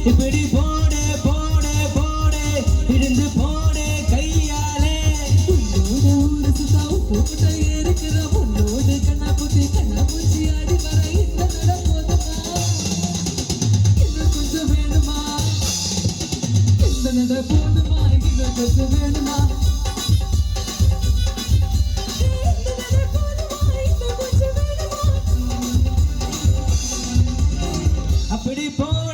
இப்படி போடு போடு போடு இருந்து போடு கையாலே உன்னோட ஊரு சுத்தாவும் போட்ட இருக்கிற உன்னோடு கண்ணா பூச்சி ஆடி வர இந்த நட போதுமா இன்னும் கொஞ்சம் வேணுமா இந்த நட போதுமா இன்னும் கொஞ்சம் வேணுமா அப்படி போடு